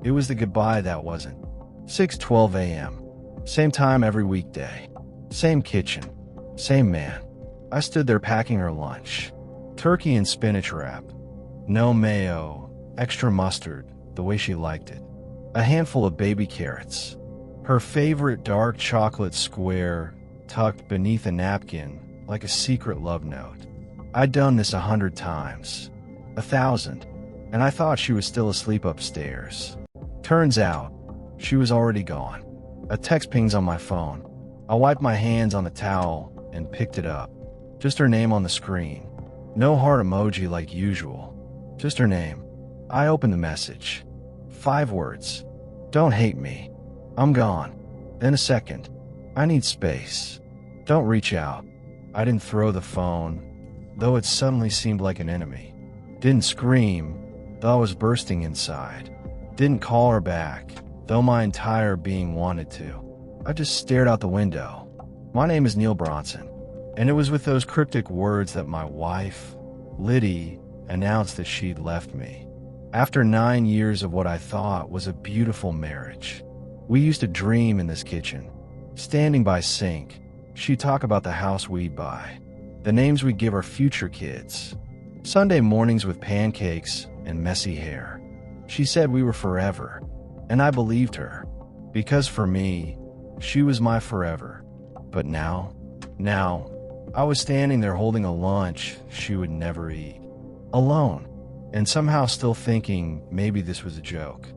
It was the goodbye that wasn't. 6:12 a.m. Same time every weekday. Same kitchen. Same man. I stood there packing her lunch. Turkey and spinach wrap. No mayo, extra mustard, the way she liked it. A handful of baby carrots. Her favorite dark chocolate square tucked beneath a napkin like a secret love note. I'd done this 100 times. 1,000. And I thought she was still asleep upstairs. Turns out, she was already gone. A text pings on my phone. I wiped my hands on the towel and picked it up. Just her name on the screen. No heart emoji like usual. Just her name. I opened the message. 5 words. Don't hate me. I'm gone. Then a second. I need space. Don't reach out. I didn't throw the phone, though it suddenly seemed like an enemy. Didn't scream, though I was bursting inside. Didn't call her back, though my entire being wanted to. I just stared out the window. My name is Neil Bronson, and it was with those cryptic words that my wife, Liddy, announced that she'd left me. After 9 years of what I thought was a beautiful marriage. We used to dream in this kitchen. Standing by sink, she'd talk about the house we'd buy, the names we'd give our future kids. Sunday mornings with pancakes and messy hair. She said we were forever, and I believed her, because for me, she was my forever. But now, I was standing there holding a lunch she would never eat. Alone, and somehow still thinking maybe this was a joke.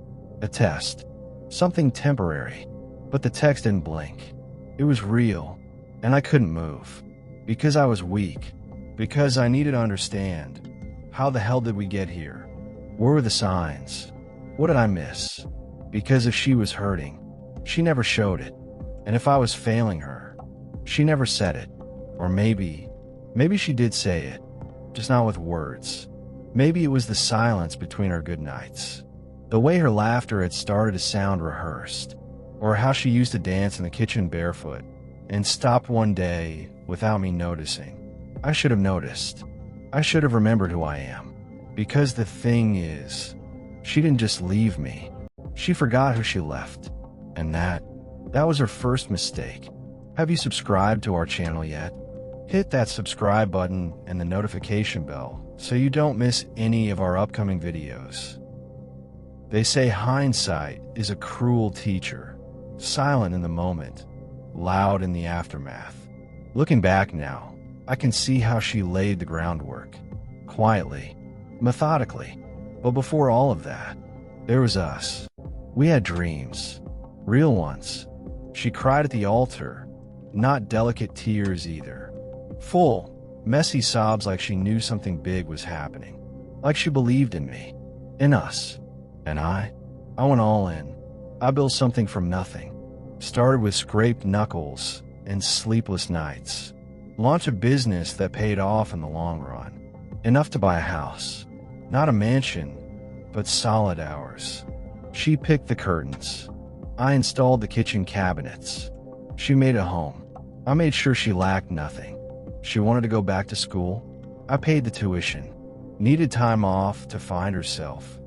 A test. Something temporary. But the text didn't blink. It was real, and I couldn't move. Because I was weak. Because I needed to understand. How the hell did we get here? Where were the signs? What did I miss? Because if she was hurting, she never showed it. And if I was failing her, she never said it. Or maybe she did say it, just not with words. Maybe it was the silence between our goodnights. The way her laughter had started to sound rehearsed. Or how she used to dance in the kitchen barefoot and stopped one day without me noticing. I should have noticed. I should have remembered who I am. Because the thing is, she didn't just leave me. She forgot who she left. And that was her first mistake. Have you subscribed to our channel yet? Hit that subscribe button and the notification bell so you don't miss any of our upcoming videos. They say hindsight is a cruel teacher, silent in the moment, loud in the aftermath. Looking back now, I can see how she laid the groundwork, quietly, methodically. But before all of that, there was us. We had dreams, real ones. She cried at the altar, not delicate tears either. Full, messy sobs like she knew something big was happening. Like she believed in me, in us. And I went all in. I built something from nothing. Started with scraped knuckles and sleepless nights. Launched a business that paid off in the long run. Enough to buy a house. Not a mansion, but solid hours. She picked the curtains. I installed the kitchen cabinets. She made a home. I made sure she lacked nothing. She wanted to go back to school. I paid the tuition. Needed time off to find herself.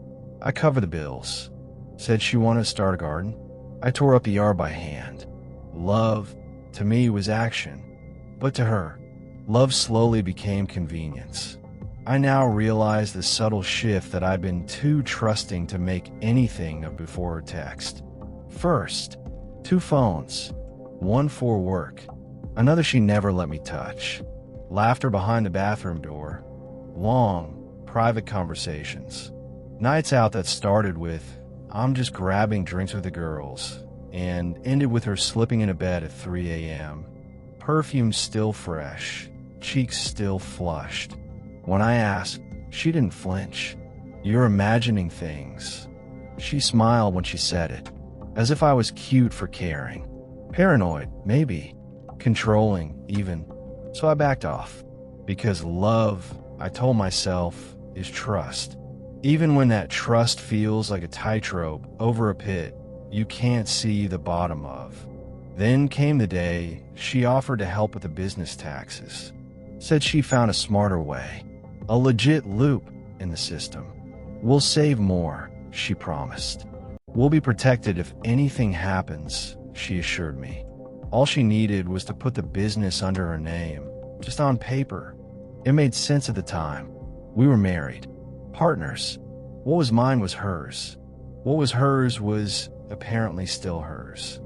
I covered the bills. Said she wanted to start a garden. I tore up the yard by hand. Love, to me, was action. But to her, love slowly became convenience. I now realize the subtle shift that I'd been too trusting to make anything of before her text. First, 2 phones. One for work. Another she never let me touch. Laughter behind the bathroom door. Long, private conversations. Nights out that started with, I'm just grabbing drinks with the girls, and ended with her slipping into bed at 3 a.m. Perfume still fresh, cheeks still flushed. When I asked, she didn't flinch. You're imagining things. She smiled when she said it, as if I was cute for caring. Paranoid, maybe. Controlling, even. So I backed off. Because love, I told myself, is trust. Even when that trust feels like a tightrope over a pit you can't see the bottom of. Then came the day she offered to help with the business taxes. Said she found a smarter way. A legit loop in the system. We'll save more, she promised. We'll be protected if anything happens, she assured me. All she needed was to put the business under her name, just on paper. It made sense at the time. We were married, partners. What was mine was hers. What was hers was apparently still hers.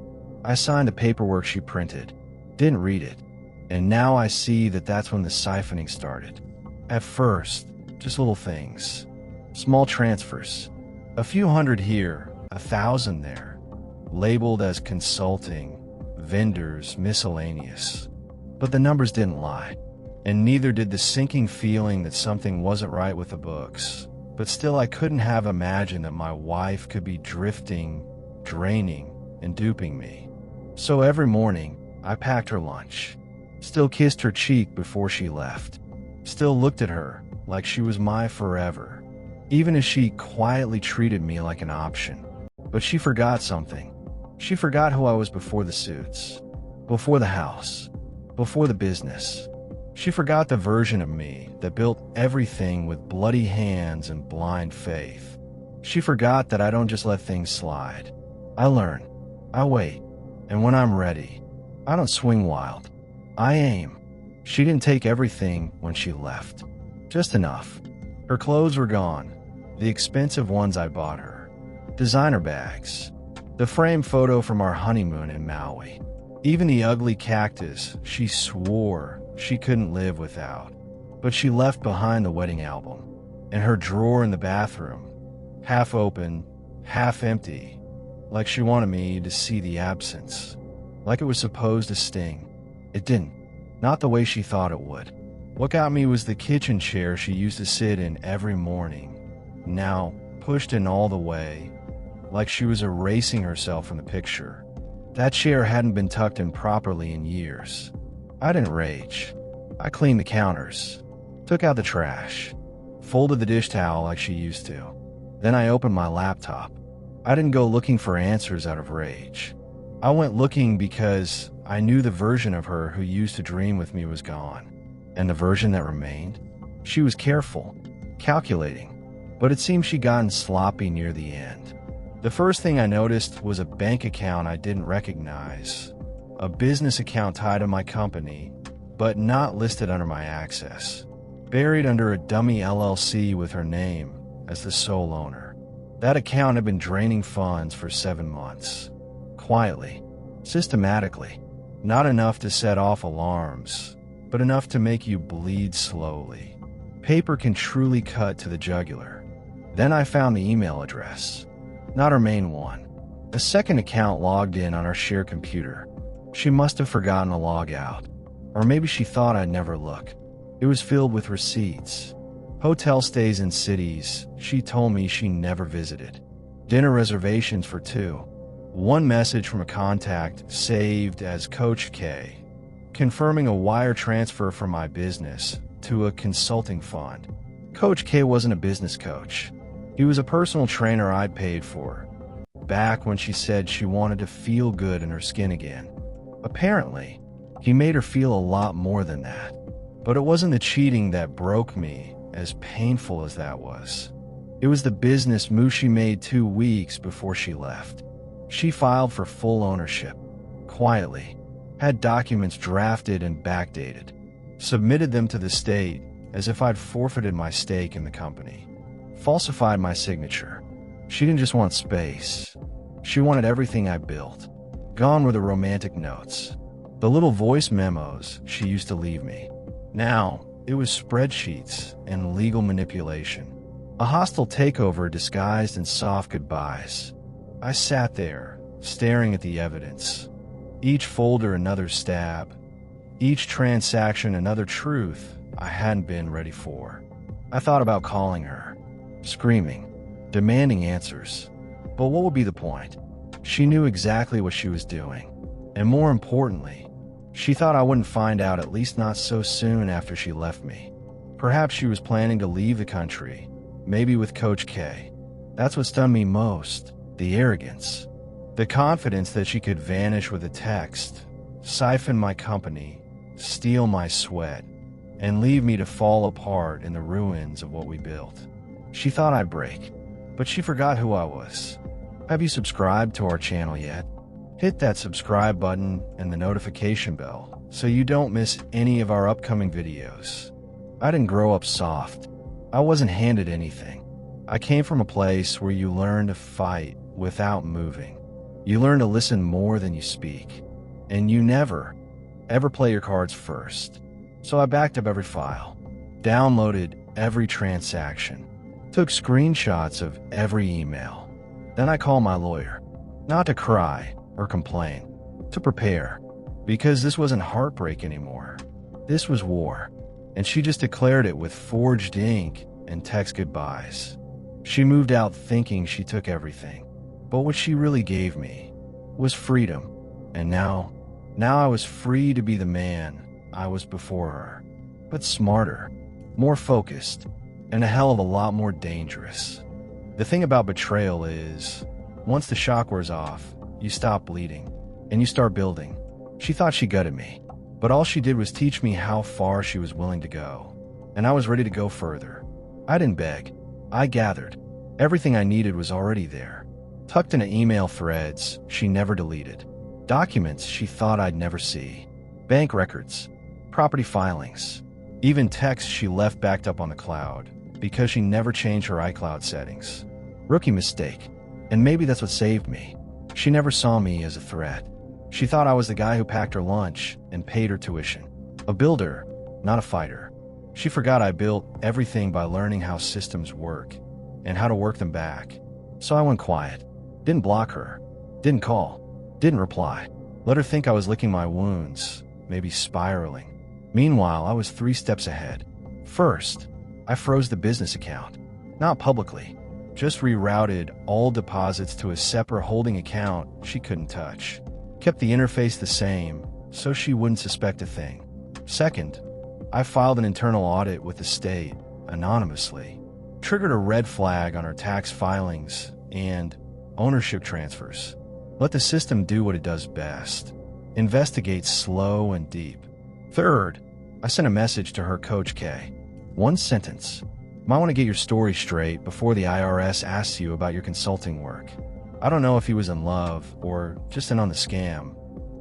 I signed the paperwork she printed, didn't read it, and now I see that that's when the siphoning started. At first, just little things, small transfers, a few hundred here, 1,000 there, labeled as consulting, vendors, miscellaneous. But the numbers didn't lie, and neither did the sinking feeling that something wasn't right with the books. But still, I couldn't have imagined that my wife could be drifting, draining, and duping me. So every morning, I packed her lunch, still kissed her cheek before she left, still looked at her like she was my forever, even as she quietly treated me like an option. But she forgot something. She forgot who I was before the suits, before the house, before the business. She forgot the version of me that built everything with bloody hands and blind faith. She forgot that I don't just let things slide. I learn, I wait, and when I'm ready, I don't swing wild. I aim. She didn't take everything when she left. Just enough. Her clothes were gone, the expensive ones I bought her. Designer bags. The framed photo from our honeymoon in Maui. Even the ugly cactus she swore she couldn't live without. But she left behind the wedding album, and her drawer in the bathroom, half open, half empty, like she wanted me to see the absence, like it was supposed to sting. It didn't, not the way she thought it would. What got me was the kitchen chair she used to sit in every morning, now pushed in all the way, like she was erasing herself from the picture. That chair hadn't been tucked in properly in years. I didn't rage. I cleaned the counters, took out the trash, folded the dish towel like she used to. Then I opened my laptop. I didn't go looking for answers out of rage. I went looking because I knew the version of her who used to dream with me was gone. And the version that remained? She was careful, calculating, but it seemed she'd gotten sloppy near the end. The first thing I noticed was a bank account I didn't recognize. A business account tied to my company, but not listed under my access. Buried under a dummy LLC with her name as the sole owner. That account had been draining funds for 7 months. Quietly, systematically. Not enough to set off alarms, but enough to make you bleed slowly. Paper can truly cut to the jugular. Then I found the email address. Not her main one. A second account logged in on our shared computer. She must have forgotten to log out. Or maybe she thought I'd never look. It was filled with receipts. Hotel stays in cities she told me she never visited. Dinner reservations for 2. One message from a contact saved as Coach K, confirming a wire transfer from my business to a consulting fund. Coach K wasn't a business coach. He was a personal trainer I'd paid for, back when she said she wanted to feel good in her skin again. Apparently, he made her feel a lot more than that. But it wasn't the cheating that broke me, as painful as that was. It was the business move she made 2 weeks before she left. She filed for full ownership, quietly, had documents drafted and backdated, submitted them to the state as if I'd forfeited my stake in the company, falsified my signature. She didn't just want space. She wanted everything I built. Gone were the romantic notes, the little voice memos she used to leave me. Now, it was spreadsheets and legal manipulation. A hostile takeover disguised in soft goodbyes. I sat there, staring at the evidence. Each folder another stab. Each transaction another truth I hadn't been ready for. I thought about calling her, screaming, demanding answers. But what would be the point? She knew exactly what she was doing. And more importantly, she thought I wouldn't find out, at least not so soon after she left me. Perhaps she was planning to leave the country, maybe with Coach K. That's what stunned me most, the arrogance. The confidence that she could vanish with a text, siphon my company, steal my sweat, and leave me to fall apart in the ruins of what we built. She thought I'd break, but she forgot who I was. Have you subscribed to our channel yet? Hit that subscribe button and the notification bell so you don't miss any of our upcoming videos. I didn't grow up soft. I wasn't handed anything. I came from a place where you learn to fight without moving. You learn to listen more than you speak. And you never, ever play your cards first. So I backed up every file, downloaded every transaction, took screenshots of every email. Then I called my lawyer, not to cry or complain, to prepare, because this wasn't heartbreak anymore. This was war, and she just declared it with forged ink and text goodbyes. She moved out thinking she took everything, but what she really gave me was freedom, and now I was free to be the man I was before her, but smarter, more focused, and a hell of a lot more dangerous. The thing about betrayal is, once the shock wears off, you stop bleeding, and you start building. She thought she gutted me, but all she did was teach me how far she was willing to go, and I was ready to go further. I didn't beg. I gathered. Everything I needed was already there, tucked into email threads she never deleted, documents she thought I'd never see, bank records, property filings, even texts she left backed up on the cloud because she never changed her iCloud settings. Rookie mistake, and maybe that's what saved me. She never saw me as a threat. She thought I was the guy who packed her lunch and paid her tuition. A builder, not a fighter. She forgot I built everything by learning how systems work and how to work them back. So I went quiet. Didn't block her. Didn't call. Didn't reply. Let her think I was licking my wounds, maybe spiraling. Meanwhile, I was 3 steps ahead. First, I froze the business account. Not publicly. Just rerouted all deposits to a separate holding account she couldn't touch. Kept the interface the same, so she wouldn't suspect a thing. Second, I filed an internal audit with the state, anonymously. Triggered a red flag on her tax filings and ownership transfers. Let the system do what it does best. Investigate slow and deep. Third, I sent a message to her Coach K. 1 sentence. Might want to get your story straight before the IRS asks you about your consulting work. I don't know if he was in love or just in on the scam,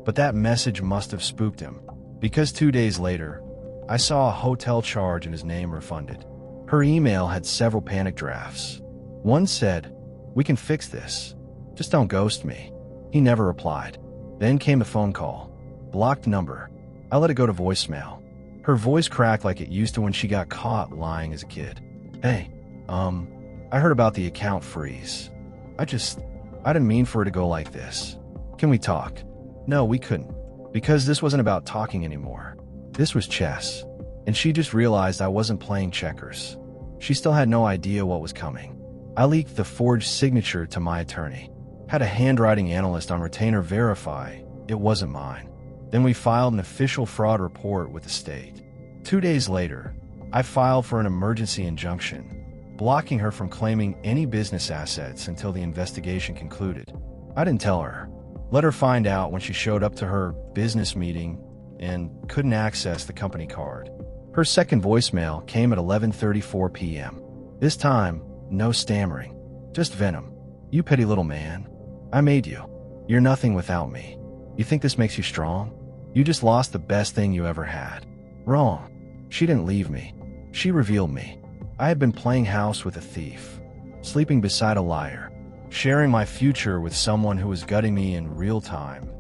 but that message must have spooked him, because 2 days later, I saw a hotel charge and his name refunded. Her email had several panic drafts. One said, "We can fix this. Just don't ghost me." He never replied. Then came a phone call. Blocked number. I let it go to voicemail. Her voice cracked like it used to when she got caught lying as a kid. "Hey, I heard about the account freeze. I didn't mean for it to go like this. Can we talk?" No, we couldn't, because this wasn't about talking anymore. This was chess, and she just realized I wasn't playing checkers. She still had no idea what was coming. I leaked the forged signature to my attorney. Had a handwriting analyst on retainer verify it wasn't mine. Then we filed an official fraud report with the state. 2 days later, I filed for an emergency injunction, blocking her from claiming any business assets until the investigation concluded. I didn't tell her. Let her find out when she showed up to her business meeting and couldn't access the company card. Her second voicemail came at 11:34 p.m. This time, no stammering, just venom. "You petty little man. I made you. You're nothing without me. You think this makes you strong? You just lost the best thing you ever had." Wrong. She didn't leave me. She revealed me. I had been playing house with a thief, sleeping beside a liar, sharing my future with someone who was gutting me in real time,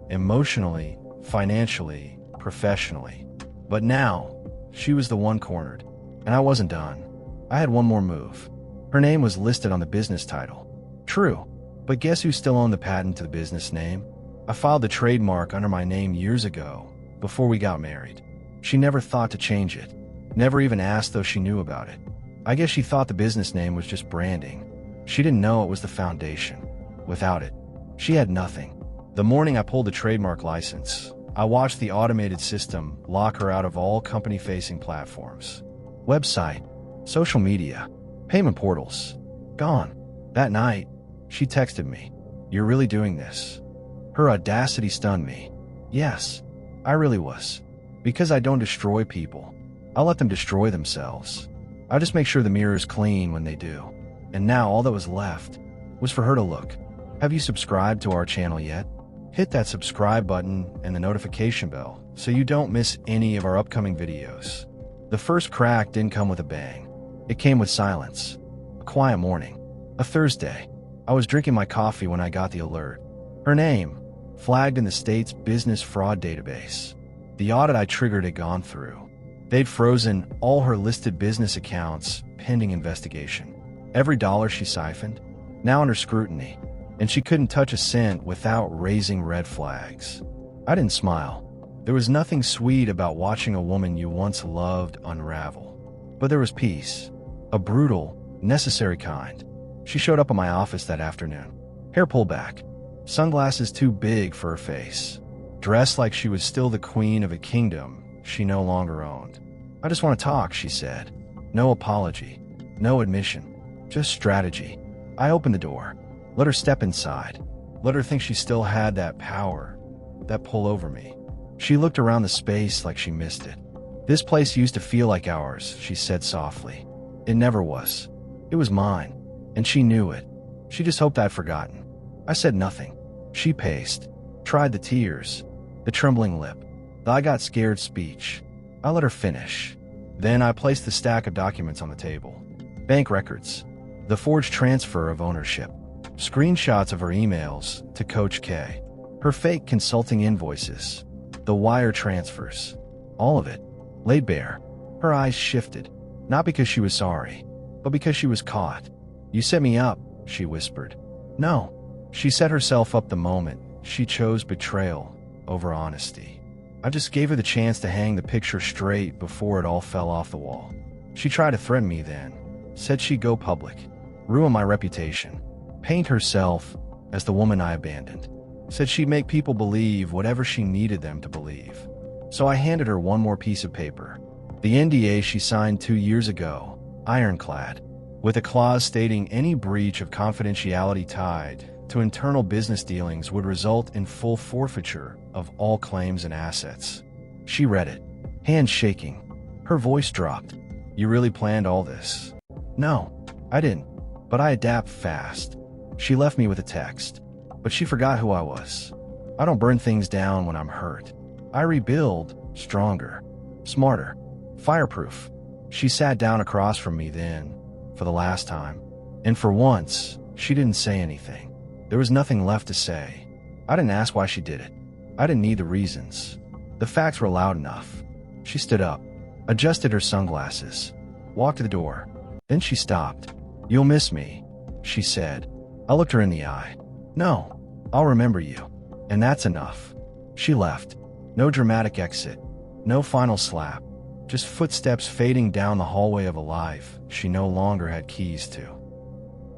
emotionally, financially, professionally. But now, she was the one cornered, and I wasn't done. I had one more move. Her name was listed on the business title. True, but guess who still owned the patent to the business name? I filed the trademark under my name years ago, before we got married. She never thought to change it, never even asked though she knew about it. I guess she thought the business name was just branding. She didn't know it was the foundation. Without it, she had nothing. The morning I pulled the trademark license, I watched the automated system lock her out of all company-facing platforms. Website, social media, payment portals, gone. That night, she texted me, "You're really doing this?" Her audacity stunned me. Yes, I really was. Because I don't destroy people. I let them destroy themselves. I just make sure the mirror is clean when they do. And now all that was left was for her to look. Have you subscribed to our channel yet? Hit that subscribe button and the notification bell so you don't miss any of our upcoming videos. The first crack didn't come with a bang. It came with silence. A quiet morning. A Thursday. I was drinking my coffee when I got the alert. Her name, flagged in the state's business fraud database. The audit I triggered had gone through. They'd frozen all her listed business accounts pending investigation. Every dollar she siphoned, now under scrutiny, and she couldn't touch a cent without raising red flags. I didn't smile. There was nothing sweet about watching a woman you once loved unravel. But there was peace. A brutal, necessary kind. She showed up at my office that afternoon. Hair pulled back. Sunglasses too big for her face. Dressed like she was still the queen of a kingdom she no longer owned. "I just want to talk," she said. No apology. No admission. Just strategy. I opened the door. Let her step inside. Let her think she still had that power. That pull over me. She looked around the space like she missed it. "This place used to feel like ours," she said softly. "It never was. It was mine. And she knew it. She just hoped I'd forgotten." I said nothing. She paced. Tried the tears. The trembling lip. The I got scared speech. I let her finish. Then I placed the stack of documents on the table. Bank records. The forged transfer of ownership. Screenshots of her emails to Coach K. Her fake consulting invoices. The wire transfers. All of it. Laid bare. Her eyes shifted. Not because she was sorry, but because she was caught. "You set me up," she whispered. "No." She set herself up the moment she chose betrayal over honesty. I just gave her the chance to hang the picture straight before it all fell off the wall. She tried to threaten me then. Said she'd go public. Ruin my reputation. Paint herself as the woman I abandoned. Said she'd make people believe whatever she needed them to believe. So I handed her one more piece of paper. The NDA she signed 2 years ago, ironclad, with a clause stating any breach of confidentiality tied to internal business dealings would result in full forfeiture of all claims and assets. She read it, hands shaking. Her voice dropped. "You really planned all this?" "No, I didn't, but I adapt fast." She left me with a text, but she forgot who I was. I don't burn things down when I'm hurt. I rebuild stronger, smarter, fireproof. She sat down across from me then, for the last time, and for once, she didn't say anything. There was nothing left to say. I didn't ask why she did it. I didn't need the reasons. The facts were loud enough. She stood up, adjusted her sunglasses, walked to the door. Then she stopped. "You'll miss me," she said. I looked her in the eye. "No, I'll remember you. And that's enough." She left. No dramatic exit. No final slap. Just footsteps fading down the hallway of a life she no longer had keys to.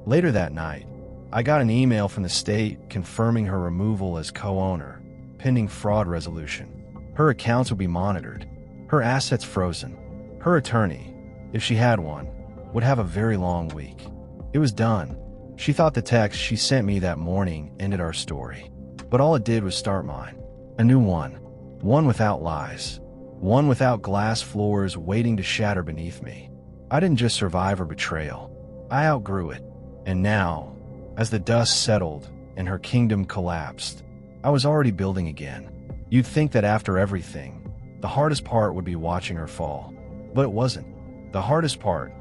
Later that night, I got an email from the state confirming her removal as co-owner, pending fraud resolution. Her accounts would be monitored, her assets frozen. Her attorney, if she had one, would have a very long week. It was done. She thought the text she sent me that morning ended our story. But all it did was start mine. A new one. One without lies. One without glass floors waiting to shatter beneath me. I didn't just survive her betrayal. I outgrew it. And now, as the dust settled and her kingdom collapsed, I was already building again. You'd think that after everything, the hardest part would be watching her fall. But it wasn't. The hardest part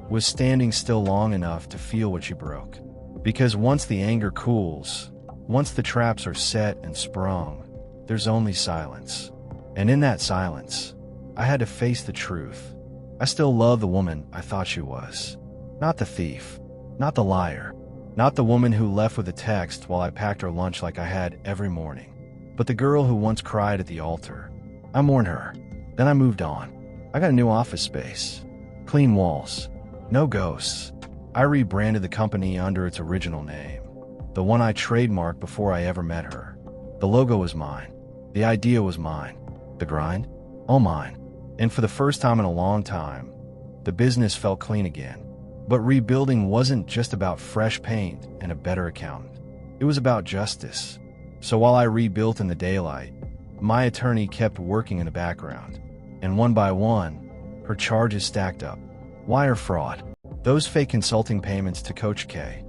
was standing still long enough to feel what she broke. Because once the anger cools, once the traps are set and sprung, there's only silence. And in that silence, I had to face the truth. I still love the woman I thought she was. Not the thief. Not the liar. Not the woman who left with a text while I packed her lunch like I had every morning. But the girl who once cried at the altar. I mourned her. Then I moved on. I got a new office space. Clean walls. No ghosts. I rebranded the company under its original name. The one I trademarked before I ever met her. The logo was mine. The idea was mine. The grind? All mine. And for the first time in a long time, the business felt clean again. But rebuilding wasn't just about fresh paint and a better accountant. It was about justice. So while I rebuilt in the daylight, my attorney kept working in the background. And one by one, her charges stacked up. Wire fraud. Those fake consulting payments to Coach K.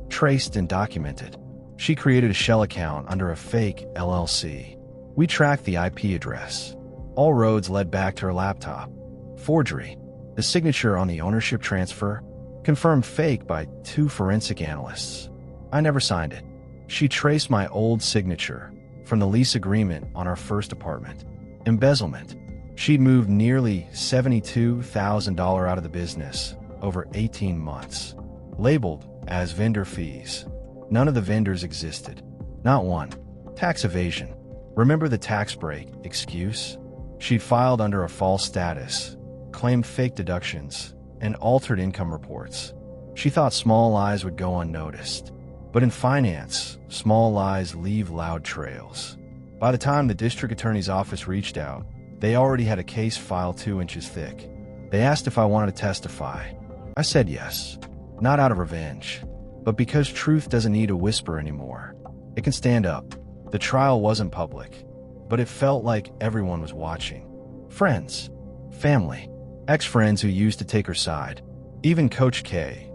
Traced and documented. She created a shell account under a fake LLC. We tracked the IP address. All roads led back to her laptop. Forgery. The signature on the ownership transfer, confirmed fake by 2 forensic analysts. I never signed it. She traced my old signature from the lease agreement on our first apartment. Embezzlement. She'd moved nearly $72,000 out of the business over 18 months. Labeled as vendor fees. None of the vendors existed. Not one. Tax evasion. Remember the tax break excuse? She'd filed under a false status, claimed fake deductions, and altered income reports. She thought small lies would go unnoticed. But in finance, small lies leave loud trails. By the time the district attorney's office reached out, they already had a case file 2 inches thick. They asked if I wanted to testify. I said yes. Not out of revenge, but because truth doesn't need a whisper anymore. It can stand up. The trial wasn't public, but it felt like everyone was watching. Friends, family, ex-friends who used to take her side. Even Coach K,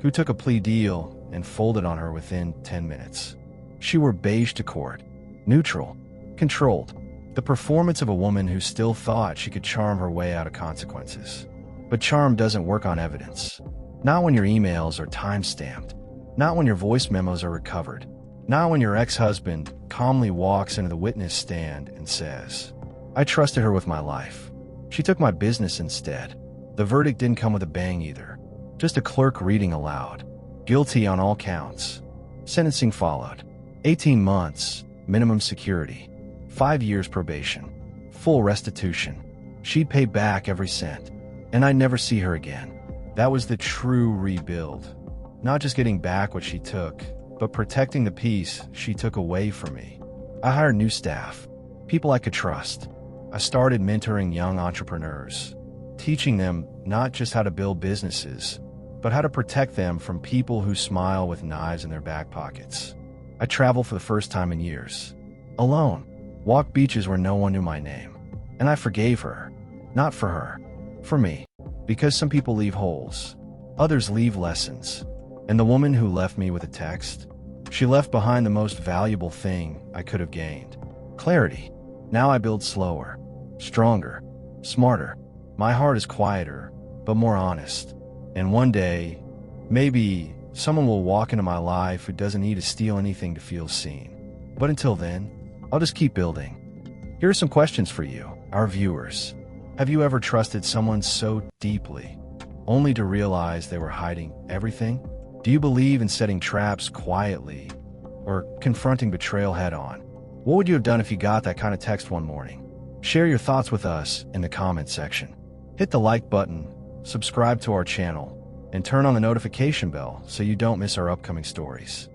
who took a plea deal and folded on her within 10 minutes. She wore beige to court. Neutral. Controlled. The performance of a woman who still thought she could charm her way out of consequences. But charm doesn't work on evidence. Not when your emails are time-stamped. Not when your voice memos are recovered. Not when your ex-husband calmly walks into the witness stand and says, "I trusted her with my life. She took my business instead." The verdict didn't come with a bang either. Just a clerk reading aloud. Guilty on all counts. Sentencing followed. 18 months, minimum security. 5 years probation. Full restitution. She'd pay back every cent. And I'd never see her again. That was the true rebuild. Not just getting back what she took, but protecting the peace she took away from me. I hired new staff, people I could trust. I started mentoring young entrepreneurs, teaching them not just how to build businesses, but how to protect them from people who smile with knives in their back pockets. I traveled for the first time in years. Alone. Walked beaches where no one knew my name. And I forgave her. Not for her. For me. Because some people leave holes. Others leave lessons. And the woman who left me with a text, she left behind the most valuable thing I could have gained. Clarity. Now I build slower. Stronger. Smarter. My heart is quieter, but more honest. And one day, maybe someone will walk into my life who doesn't need to steal anything to feel seen. But until then, I'll just keep building. Here are some questions for you, our viewers. Have you ever trusted someone so deeply, only to realize they were hiding everything? Do you believe in setting traps quietly, or confronting betrayal head-on? What would you have done if you got that kind of text one morning? Share your thoughts with us in the comment section. Hit the like button, subscribe to our channel, and turn on the notification bell so you don't miss our upcoming stories.